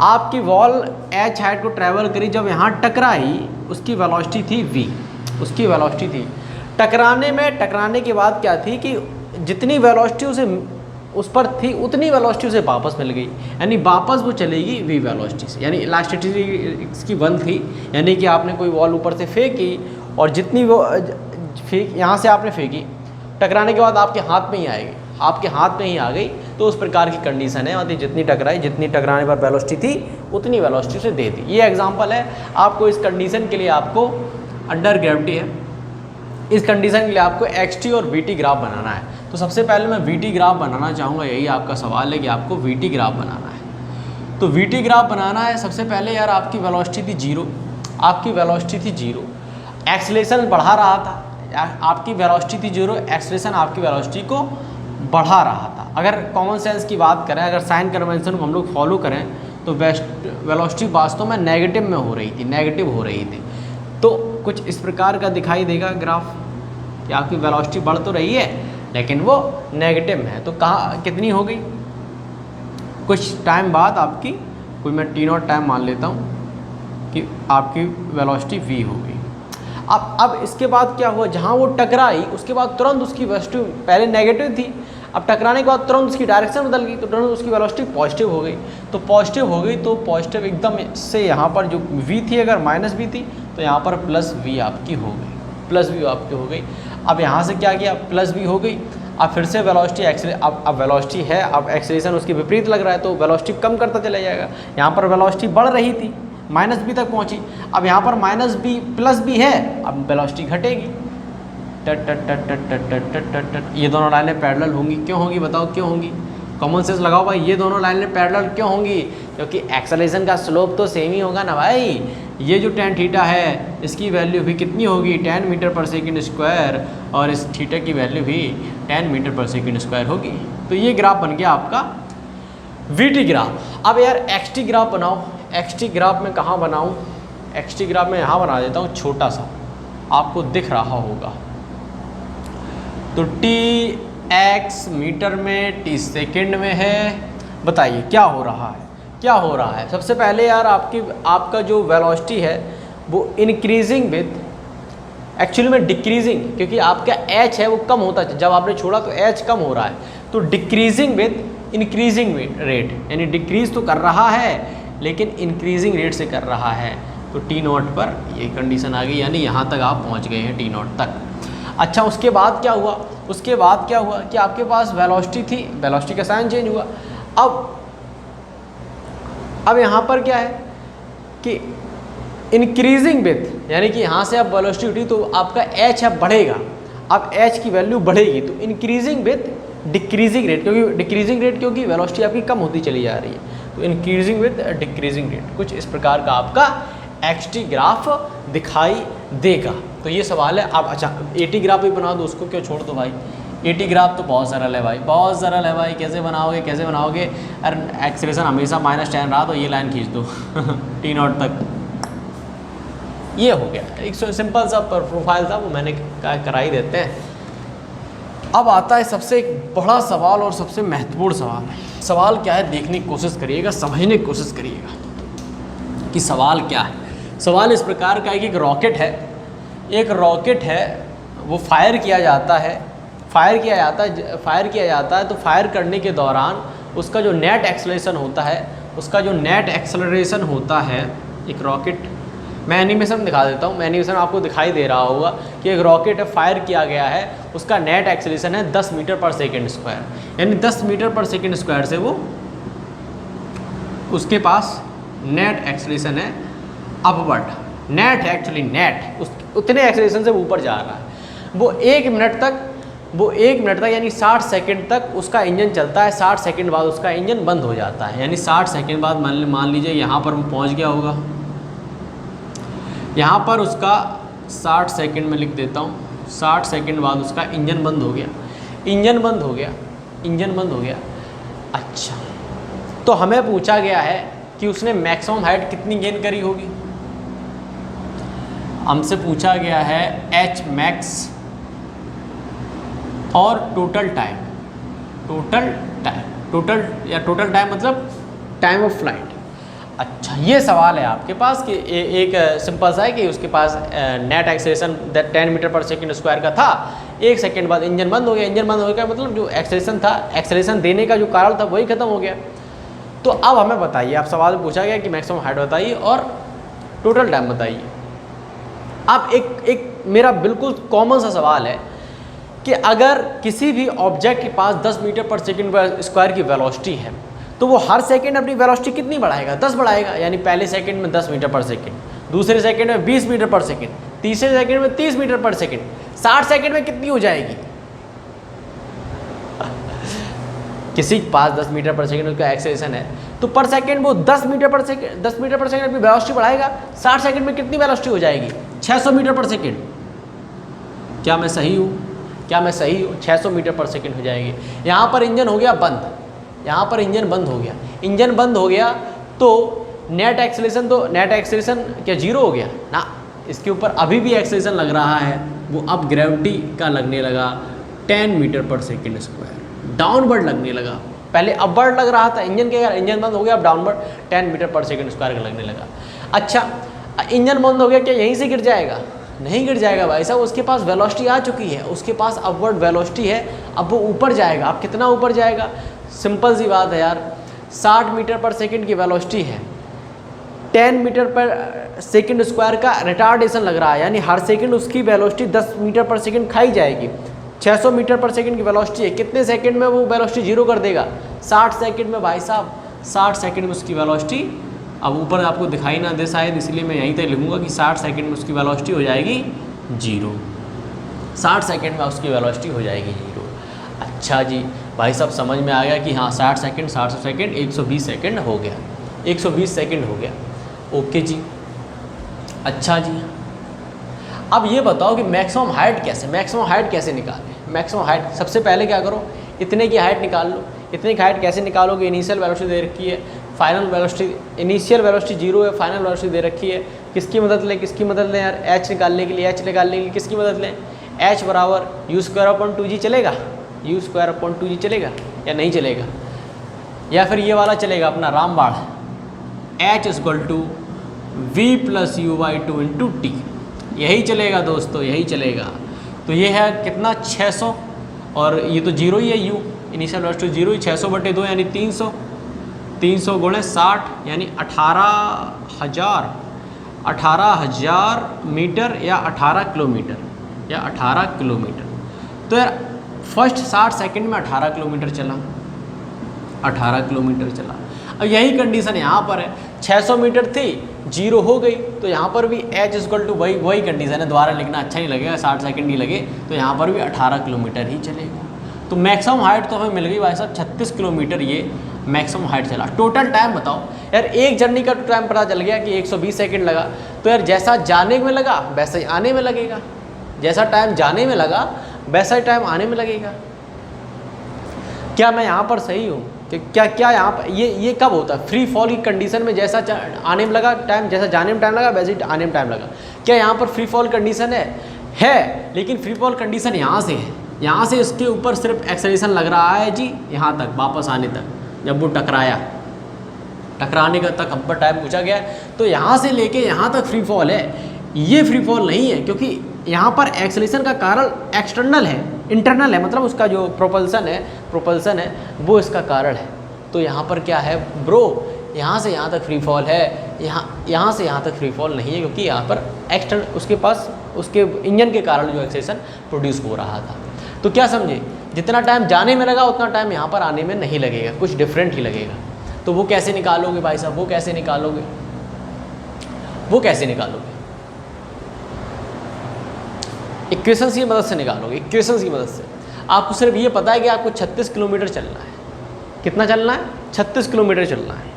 आपकी वॉल h हाइट को ट्रैवल करी, जब यहाँ टकराई उसकी वेलोसिटी थी v, उसकी वेलोसिटी थी। टकराने के बाद क्या थी कि जितनी वेलोसिटी उस पर थी उतनी वेलोसिटी उसे वापस मिल गई, यानी वापस वो चलेगी v वेलोसिटी से, यानी इलास्टिसिटी इसकी 1 थी, यानी कि आपने कोई वॉल ऊपर से फेंकी और जितनी वो यहाँ से आपने फेंकी, टकराने के बाद आपके हाथ में ही आएगी, आपके हाथ में ही आ गई, तो उस प्रकार की कंडीशन है, मतलब जितनी टकराई, जितनी टकराने पर वेलोसिटी थी उतनी वेलोसिटी से दे दी। ये एग्जांपल है। आपको इस कंडीशन के लिए आपको अंडर ग्रेविटी है, इस कंडीशन के लिए आपको xt और vt ग्राफ बनाना है। तो सबसे पहले मैं vt ग्राफ बनाना चाहूँगा, यही आपका सवाल है कि आपको vt ग्राफ बनाना है। तो vt ग्राफ बनाना है, सबसे पहले यार आपकी वेलोसिटी थी 0, आपकी वेलोसिटी थी 0, एक्सेलरेशन बढ़ा रहा था, आपकी वेलोसिटी थी 0, एक्सेलरेशन आपकी वेलोसिटी को बढ़ा रहा था। अगर कॉमन सेंस की बात करें, अगर साइन कन्वेंशन को हम लोग फॉलो करें तो वेलोसिटी वास्तव में नेगेटिव में हो रही थी, नेगेटिव हो रही थी। तो कुछ इस प्रकार का दिखाई देगा ग्राफ कि आपकी वेलोसिटी बढ़ तो रही है लेकिन वो नेगेटिव में है। तो कहाँ कितनी हो गई, कुछ टाइम बाद आपकी, कोई मैं t0 टाइम मान लेता हूँ कि आपकी वेलोसिटी v हो गई। अब इसके बाद क्या हुआ, जहाँ वो टकराई उसके बाद तुरंत उसकी वेलोसिटी पहले नेगेटिव थी, अब टकराने के बाद तुरंत उसकी डायरेक्शन बदल गई, तो तुरंत उसकी वेलोसिटी पॉजिटिव हो गई। तो पॉजिटिव हो गई तो पॉजिटिव एकदम से यहाँ पर जो v थी, अगर माइनस v थी तो यहाँ पर प्लस v आपकी हो गई, प्लस v आपकी हो गई। अब यहाँ से क्या किया, प्लस v हो गई। अब फिर से वेलोसिटी अब वेलोसिटी है, अब एक्सेलरेशन उसके विपरीत लग रहा है तो वेलोसिटी कम करता चला जाएगा। यहाँ पर वेलोसिटी बढ़ रही थी, माइनस बी तक पहुँची, अब यहाँ पर माइनस बी प्लस बी है, अब वेलोसिटी घटेगी। टट टट टट टट टट टट टट टट टट, ये दोनों लाइनें पैरेलल होंगी, क्यों होंगी बताओ, क्यों होंगी, कॉमन सेंस लगाओ भाई, ये दोनों लाइनें पैरेलल क्यों होंगी, क्योंकि एक्सेलरेशन का स्लोप तो सेम ही होगा ना भाई। ये जो tan थीटा है इसकी वैल्यू भी कितनी होगी, 10 मीटर पर सेकंड स्क्वायर, और इस थीटा की वैल्यू भी 10 मीटर पर सेकंड स्क्वायर होगी। तो ये ग्राफ बन गया आपका वीटी ग्राफ। अब यार एक्सटी ग्राफ बनाओ, एक्सटी ग्राफ में कहाँ बनाऊँ, एक्सटी ग्राफ में यहाँ बना देता हूँ छोटा सा, आपको दिख रहा होगा। तो टी एक्स मीटर में, टी सेकंड में है, बताइए क्या हो रहा है, क्या हो रहा है। सबसे पहले यार आपका जो वेलोसिटी है वो इंक्रीजिंग विथ, एक्चुअली में डिक्रीजिंग, क्योंकि आपका h है वो कम होता है, जब आपने छोड़ा तो h कम हो रहा है, तो डिक्रीजिंग विथ इंक्रीजिंग रेट, यानी डिक्रीज तो कर रहा है लेकिन इंक्रीजिंग रेट से कर रहा है। तो टी नॉट पर ये कंडीशन आ गई, यानी यहाँ तक आप पहुँच गए हैं टी नॉट तक। अच्छा, उसके बाद क्या हुआ, उसके बाद क्या हुआ कि आपके पास वेलोसिटी थी, वेलोसिटी का साइन चेंज हुआ। अब यहाँ पर क्या है, कि इंक्रीजिंग विथ, यानी कि यहाँ से आप वेलोसिटी उठी तो आपका एच अब बढ़ेगा, अब एच की वैल्यू बढ़ेगी, तो इंक्रीजिंग विथ डिक्रीजिंग रेट, क्योंकि डिक्रीजिंग रेट क्योंकि वेलोसिटी आपकी कम होती चली जा रही है, तो इंक्रीजिंग विथ डिक्रीजिंग रेट, कुछ इस प्रकार का आपका एक्सटी ग्राफ दिखाई देगा। तो ये सवाल है। आप अच्छा एटी ग्राफ भी बना दो, उसको क्यों छोड़ दो भाई, एटी ग्राफ तो बहुत सरल है भाई, बहुत सरल है भाई, कैसे बनाओगे कैसे बनाओगे। अरे एक्सेलरेशन हमेशा -10 रहा तो ये लाइन खींच दो टी नॉट तक, ये हो गया। एक सिंपल सा प्रोफाइल था, वो मैंने करा ही देते हैं। अब आता है सबसे एक बड़ा सवाल और सबसे महत्वपूर्ण सवाल। सवाल क्या है देखने की कोशिश करिएगा, समझने की कोशिश करिएगा कि सवाल क्या है। सवाल इस प्रकार का है कि एक रॉकेट है, वो फायर किया जाता है तो फायर करने के दौरान उसका जो नेट एक्सेलरेशन होता है, एक रॉकेट, मैं एनिमेशन दिखा देता हूँ, एनिमेशन आपको दिखाई दे रहा होगा कि एक रॉकेट है, फायर किया गया है, उसका नेट एक्सेलरेशन है 10 मीटर पर सेकेंड स्क्वायर, यानी 10 मीटर पर सेकेंड स्क्वायर से वो उसके पास नेट एक्सेलरेशन है अपवर्ड, नेट है एक्चुअली, नेट उतने एक्सेलरेशन से ऊपर जा रहा है। वो एक मिनट तक यानी 60 सेकंड तक उसका इंजन चलता है, 60 सेकंड बाद उसका इंजन बंद हो जाता है, यानी 60 सेकंड बाद मान लीजिए यहाँ पर वो पहुँच गया होगा, यहाँ पर उसका 60 सेकंड में लिख देता हूँ, 60 सेकंड बाद उसका इंजन बंद हो गया। अच्छा, तो हमें पूछा गया है कि उसने मैक्सिमम हाइट कितनी गेन करी होगी। हमसे पूछा गया है एच मैक्स और टोटल टाइम मतलब टाइम ऑफ फ्लाइट। अच्छा, ये सवाल है आपके पास कि एक सिंपल सा है कि उसके पास नेट एक्सेलरेशन 10 मीटर पर सेकंड स्क्वायर का था, 1 सेकंड बाद इंजन बंद हो गया, मतलब जो एक्सेलरेशन था, एक्सेलरेशन देने का जो कारण था वही खत्म हो गया। तो अब हमें बताइए, आप सवाल पूछा गया कि मैक्सिमम हाइट बताइए और टोटल टाइम बताइए। अब एक मेरा बिल्कुल कॉमन सा सवाल है कि अगर किसी भी ऑब्जेक्ट के पास 10 मीटर पर सेकंड स्क्वायर की वेलोसिटी है तो वो हर सेकंड अपनी वेलोसिटी कितनी बढ़ाएगा, 10 बढ़ाएगा, यानी पहले सेकंड में 10 मीटर पर सेकंड, दूसरे सेकंड में 20 मीटर पर सेकंड, तीसरे सेकंड में 30 मीटर पर सेकंड, 60 सेकंड में कितनी हो जाएगी। किसी के पास 10 मीटर पर सेकंड उसका एक्सेलरेशन है तो पर सेकंड वो 10 मीटर पर सेकंड अपनी वेलोसिटी बढ़ाएगा, 60 सेकंड में कितनी वेलोसिटी हो जाएगी, 600 मीटर पर सेकंड। क्या मैं सही हूँ 600 मीटर पर सेकंड हो जाएगी। यहाँ पर इंजन हो गया बंद, इंजन बंद हो गया तो नेट एक्सेलरेशन क्या जीरो हो गया ना, इसके ऊपर अभी भी एक्सेलरेशन लग रहा है, वो अब ग्रेविटी का लगने लगा 10 मीटर पर सेकंड स्क्वायर, डाउनवर्ड लगने लगा। पहले अपवर्ड लग रहा था, इंजन बंद हो गया, अब डाउनवर्ड 10 मीटर पर सेकंड स्क्वायर का लगने लगा। अच्छा, इंजन बंद हो गया, क्या यहीं से गिर जाएगा? नहीं गिर जाएगा भाई साहब, उसके पास वेलोसिटी आ चुकी है, उसके पास अपवर्ड वेलोसिटी है, अब वो ऊपर जाएगा। अब कितना ऊपर जाएगा? सिंपल सी बात है यार, 60 मीटर पर सेकंड की वेलोसिटी है, 10 मीटर पर सेकंड स्क्वायर का रिटार्डेशन लग रहा है, यानी हर सेकंड उसकी वेलोसिटी 10 मीटर पर सेकंड खाई जाएगी। 600 मीटर पर सेकंड की वेलोसिटी है, कितने सेकंड में वो वेलोसिटी जीरो कर देगा? 60 सेकंड में भाई साहब, 60 सेकंड में उसकी वेलोसिटी, अब ऊपर आपको दिखाई ना दे शायद, इसलिए मैं यहीं तक लिखूँगा कि 60 सेकंड में उसकी वेलोसिटी हो जाएगी जीरो। 60 सेकंड में उसकी वेलोसिटी हो जाएगी जीरो। अच्छा जी भाई साहब, समझ में आ गया कि हाँ 60 सेकंड 120 सेकंड हो गया, 120 सेकंड हो गया। ओके जी, अच्छा जी, अब ये बताओ कि मैक्सिमम हाइट कैसे निकालें? मैक्सिमम हाइट सबसे पहले क्या करो, इतने की हाइट निकाल लो। इतने की हाइट कैसे निकालोगे? इनिशियल वेलोसिटी दे रखी है, final velocity, initial velocity zero है, फाइनल वेलोसिटी दे रखी है। किसकी मदद लें यार? एच निकालने के लिए किसकी मदद लें? एच बराबर u²/2g चलेगा? u²/2g चलेगा या नहीं चलेगा? या फिर ये वाला चलेगा अपना रामबाण, h = v+u/2 यही चलेगा दोस्तों, यही चलेगा। तो ये है कितना? 600, और ये तो जीरो ही है, u इनिशियल वेलोसिटी जीरो ही, 600/2 यानी 300 × 60 यानी 18,000 मीटर या 18 किलोमीटर। तो यार फर्स्ट 60 सेकंड में 18 किलोमीटर चला। अब यही कंडीशन यहाँ पर है, 600 मीटर थी, 0 हो गई, तो यहाँ पर भी h इक्वल टू वही कंडीशन है, दोबारा लिखना अच्छा नहीं लगेगा, 60 सेकंड ही लगे, तो यहाँ पर भी 18 किलोमीटर ही चलेगा। तो मैक्सिमम हाइट तो हमें मिल गई भाई साहब 36 किलोमीटर, ये मैक्सिमम हाइट चला। टोटल टाइम बताओ यार, एक जर्नी का टाइम पता चल गया कि 120 सेकंड लगा, तो यार जैसा जाने में लगा वैसा ही आने में लगेगा, जैसा टाइम जाने में लगा वैसा ही टाइम आने में लगेगा। क्या मैं यहाँ पर सही हूँ कि क्या यहाँ पर ये कब होता है? फ्री फॉल की कंडीशन में जैसा आने में लगा टाइम, जैसा जाने में टाइम लगा वैसे ही आने में टाइम लगा। क्या यहाँ पर फ्री फॉल कंडीशन है, लेकिन फ्री फॉल कंडीशन यहाँ से है, यहाँ से इसके ऊपर सिर्फ एक्सेलरेशन लग रहा है जी, यहाँ तक वापस आने तक, जब वो टकराने का तक हम पर टाइम पूछा गया, तो यहाँ से लेके यहाँ तक फ्री फॉल है। ये फ्री फॉल नहीं है, क्योंकि यहाँ पर एक्सेलरेशन का कारण एक्सटर्नल है, इंटरनल है, मतलब उसका जो प्रोपल्सन है वो इसका कारण है। तो यहाँ पर क्या है ब्रो, यहाँ से यहाँ तक फ्री फॉल है, यहाँ से यहाँ तक फ्री फॉल नहीं है, क्योंकि यहाँ पर एक्सटर्नल उसके पास उसके इंजन के कारण जो एक्सेलरेशन प्रोड्यूस हो रहा था। तो क्या समझे, जितना टाइम जाने में लगा उतना टाइम यहाँ पर आने में नहीं लगेगा, कुछ डिफरेंट ही लगेगा। तो वो कैसे निकालोगे भाई साहब, वो कैसे निकालोगे? इक्वेशंस की मदद से निकालोगे, इक्वेशंस की मदद से। आपको सिर्फ ये पता है कि आपको 36 किलोमीटर चलना है। कितना चलना है? 36 किलोमीटर चलना है।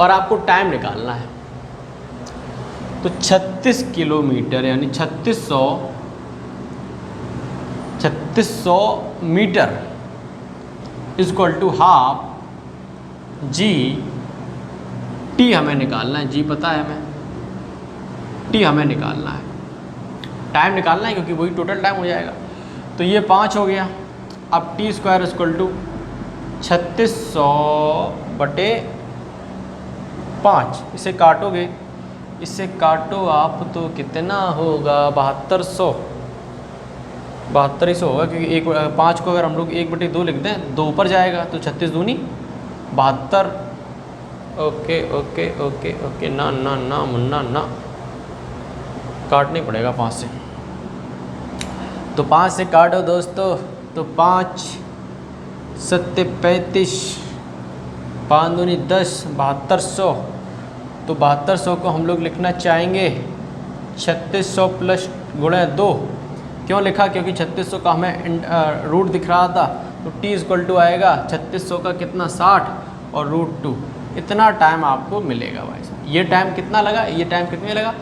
और आपको टाइम निकालना है। तो 36 किलोमीटर यानी 3600 metre equal to half g t हमें निकालना है। जी पता है हमें, टी हमें निकालना है, टाइम निकालना है, क्योंकि वही टोटल टाइम हो जाएगा। तो ये 5 हो गया। अब टी स्क्वायर इक्वल टू 3600/5, इसे काटोगे, इससे काटो आप तो कितना होगा? 7200 होगा, क्योंकि 5 को अगर हम लोग 1/2 लिख दें, 2 ऊपर जाएगा, तो 36 दूनी 72। ओके ना मुन्ना ना, काटनी पड़ेगा 5 से। तो 5 से काटो दोस्तों, तो 5 7 35, 5 दूनी 10, 7200। तो 7200 को हम लोग लिखना चाहेंगे 3600 प्लस गुणे 2। क्यों लिखा? क्योंकि 3600 का हमें रूट दिख रहा था। तो टी इक्वल टू आएगा 3600 का कितना 60 और √2। इतना टाइम आपको मिलेगा भाई साहब। ये टाइम कितना लगा? ये टाइम कितने लगा?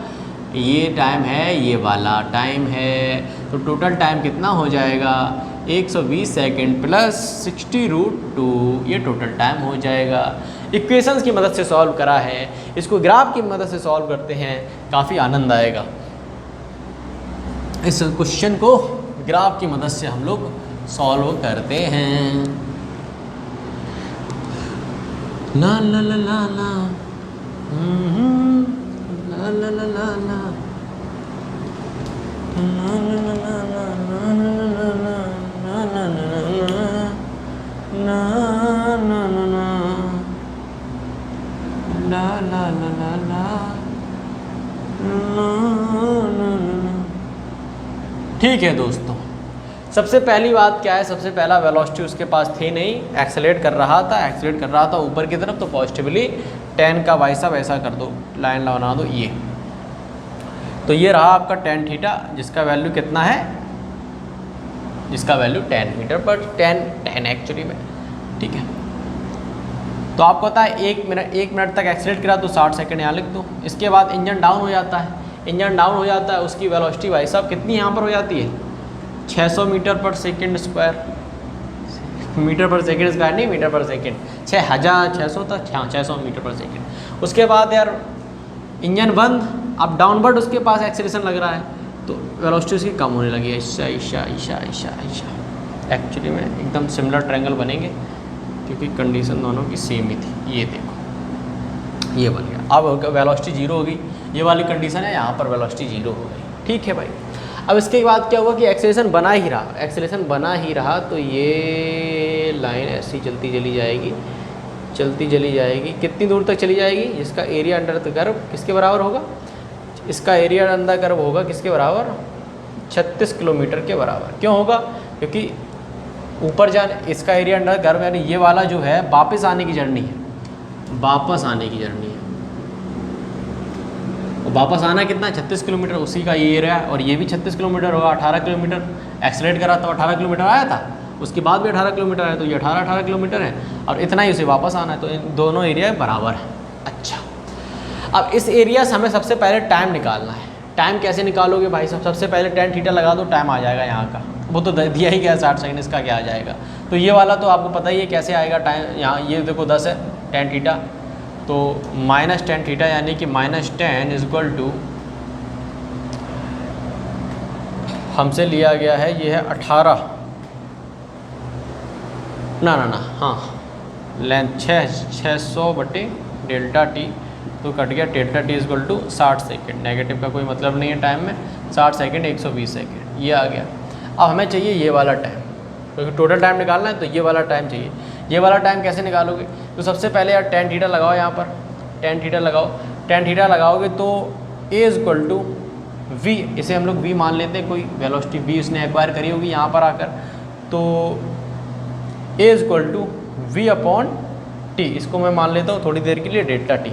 ये टाइम है, ये वाला टाइम है। तो टोटल टाइम कितना हो जाएगा? 120 सेकंड प्लस 60√2, ये टोटल टाइम हो जाएगा। इक्वेशंस की मदद से सॉल्व करा है, इसको ग्राफ की मदद से सॉल्व करते हैं, काफ़ी आनंद आएगा। इस क्वेश्चन को ग्राफ की मदद से हम लोग सॉल्व करते हैं। ला ला ला ला ला ला ला ला ला ला ठीक है दोस्तों, सबसे पहली बात क्या है? सबसे पहला वेलोसिटी उसके पास थी नहीं, एक्सेलरेट कर रहा था ऊपर की तरफ, तो पॉजिटिवली 10 का वैसा कर दो, लाइन बना दो ये। तो ये रहा आपका tan थीटा, जिसका वैल्यू कितना है? जिसका वैल्यू 10 मीटर पर 10 एक्चुअली में, ठीक है। तो आपको पता है 1 मिनट तक एक्सेलरेट करा तो 60 सेकंड यहाँ लिख दो। इसके बाद इंजन डाउन हो जाता है, उसकी वेलोसिटी भाई साहब कितनी यहाँ पर हो जाती है? 600 मीटर पर सेकंड स्क्वायर, मीटर पर सेकंड स्क्वायर नहीं, मीटर पर सेकंड, 6600 तक, हाँ 600 मीटर पर सेकंड। उसके बाद यार इंजन बंद, अब डाउनवर्ड उसके पास एक्सेलरेशन लग रहा है, तो वेलोसिटी उसकी कम होने लगी है। ईशा एक्चुअली में एकदम सिमिलर ट्रायंगल बनेंगे, क्योंकि कंडीशन दोनों की सेम ही थी। ये देखो, ये बन गया। अब वेलोसिटी 0 होगी, ये वाली कंडीशन है, यहाँ पर वेलोसिटी 0 हो गई, ठीक है भाई। अब इसके बाद क्या हुआ कि एक्सेलरेशन बना ही रहा, तो ये लाइन ऐसी चलती चली जाएगी। कितनी दूर तक चली जाएगी? इसका एरिया अंडर द कर्व किसके बराबर होगा? इसका एरिया अंडर कर्व होगा किसके बराबर? 36 किलोमीटर के बराबर। क्यों होगा? क्योंकि ऊपर जाने, इसका एरिया अंडर कर्व, यानी ये वाला जो है वापस आने की जर्नी है, वापस आने की जर्नी है। और वापस आना कितना, 36 किलोमीटर, उसी का ये एरिया है। और ये भी 36 किलोमीटर होगा, 18 किलोमीटर एक्सलेट करा तो 18 किलोमीटर आया था, उसके बाद भी 18 किलोमीटर आया, तो ये 18 किलोमीटर है और इतना ही उसे वापस आना है, तो इन दोनों एरिया बराबर है। अच्छा, अब इस एरिया से हमें सबसे पहले टाइम निकालना है। टाइम कैसे निकालोगे भाई साहब, सबसे पहले tan थीटा लगा दो, टाइम आ जाएगा यहाँ का, वो तो दिया ही गया 60 सेकंड, इसका क्या आ जाएगा। तो ये वाला तो आपको पता ही है कैसे आएगा टाइम, यहाँ ये देखो 10 है tan थीटा, तो माइनस tan थीटा यानी कि -10 इक्वल टू, हमसे लिया गया है ये है 18, ना हाँ लेंथ 600 बटे डेल्टा टी, तो कट गया delta t equal to 60 second. Negative का कोई मतलब नहीं है टाइम में, 60 सेकेंड 120 सेकेंड ये आ गया। अब हमें चाहिए ये वाला टाइम, क्योंकि टोटल टाइम निकालना है तो ये वाला टाइम चाहिए। ये वाला टाइम कैसे निकालोगे, तो सबसे पहले यार tan थीटा लगाओ, यहाँ पर tan थीटा लगाओ। tan थीटा लगाओगे तो a इक्वल टू v, इसे हम लोग v मान लेते हैं, कोई वेलोसिटी v उसने एक्वायर करी होगी यहाँ पर आकर, तो a equal to v upon t, इसको मैं मान लेता हूँ थोड़ी देर के लिए डेल्टा t,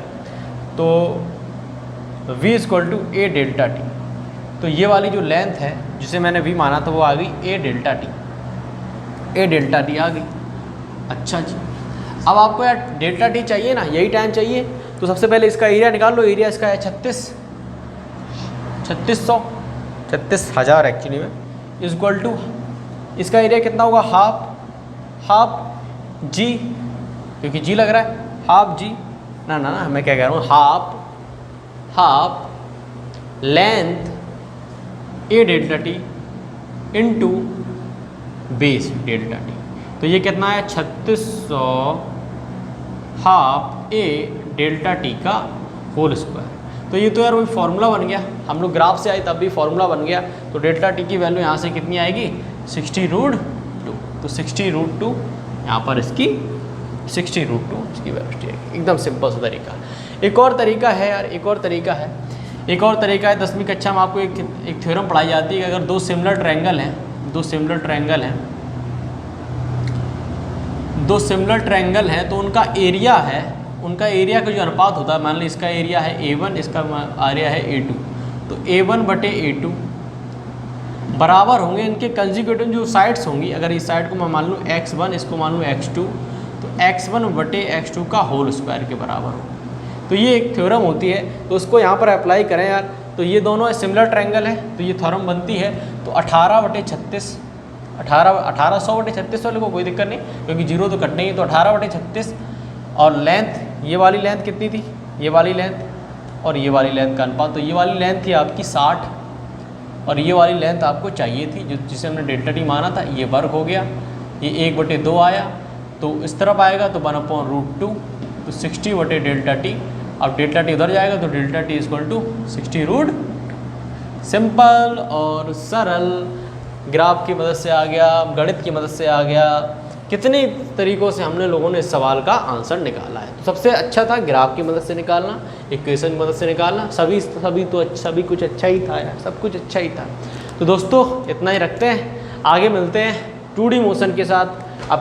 तो v equal to a delta t। तो ये वाली जो लेंथ है जिसे मैंने v माना था वो आ गई a delta t, a delta t आ गई। अच्छा जी, अब आपको यार डेल्टा t चाहिए ना, यही टाइम चाहिए, तो सबसे पहले इसका एरिया निकाल लो। एरिया इसका है 36,000 एक्चुअली में, इक्वल टू इसका एरिया कितना होगा, हाफ जी, क्योंकि जी लग रहा है, हाफ जी, ना मैं क्या कह रहा हूँ, half length A delta T into base delta T, तो ये कितना है 3600 हाफ ए डेल्टा टी का होल स्क्वायर। तो ये तो यार वही फॉर्मूला बन गया, हम लोग ग्राफ से आए तब भी फॉर्मूला बन गया। तो डेल्टा टी की वैल्यू यहाँ से कितनी आएगी, 60√2, तो 60√2 यहाँ पर इसकी 60√2 इसकी वैल्यू आएगी। एकदम सिंपल सा तरीका। एक और तरीका है यार, एक और तरीका है 10वीं कक्षा में आपको एक थ्योरम पढ़ाई जाती है कि अगर दो सिमिलर ट्रायंगल हैं तो उनका एरिया का जो अनुपात होता है, मान ली इसका एरिया है A1, इसका एरिया है A2, तो A1 बटे A2 बराबर होंगे इनके कंजुगेटिव जो साइड्स होंगी। अगर इस साइड को मैं मान लूँ x1, इसको मान लूँ x2, तो x1 बटे x2 का होल स्क्वायर के बराबर हो। तो ये एक थ्योरम होती है, तो उसको यहाँ पर अप्लाई करें यार, तो ये दोनों सिमिलर ट्रायंगल है, तो ये थ्योरम बनती है। तो 18/36 बटे 36 वाले को कोई दिक्कत नहीं, क्योंकि जीरो तो कटने ही, तो 18/36 और लेंथ, ये वाली लेंथ कितनी थी, ये वाली लेंथ और ये वाली लेंथ का अनुपात, तो ये वाली लेंथ थी आपकी 60 और ये वाली लेंथ आपको चाहिए थी जिसे हमने डेल्टा टी माना था, ये वर्क हो गया, ये 1/2 आया, तो इस तरफ आएगा तो 1/√2, तो 60 बटे डेल्टा टी। अब डेल्टा टी उधर जाएगा तो delta t equal to 60√2। Simple और सरल, ग्राफ की मदद से आ गया, गणित की मदद से आ गया, कितने तरीक़ों से हमने लोगों ने इस सवाल का आंसर निकाला है। तो सबसे अच्छा था ग्राफ की मदद से निकालना, इक्वेशन की मदद से निकालना, सभी कुछ अच्छा ही था यार, सब कुछ अच्छा ही था। तो दोस्तों इतना ही रखते हैं, आगे मिलते हैं 2D मोशन के साथ। अब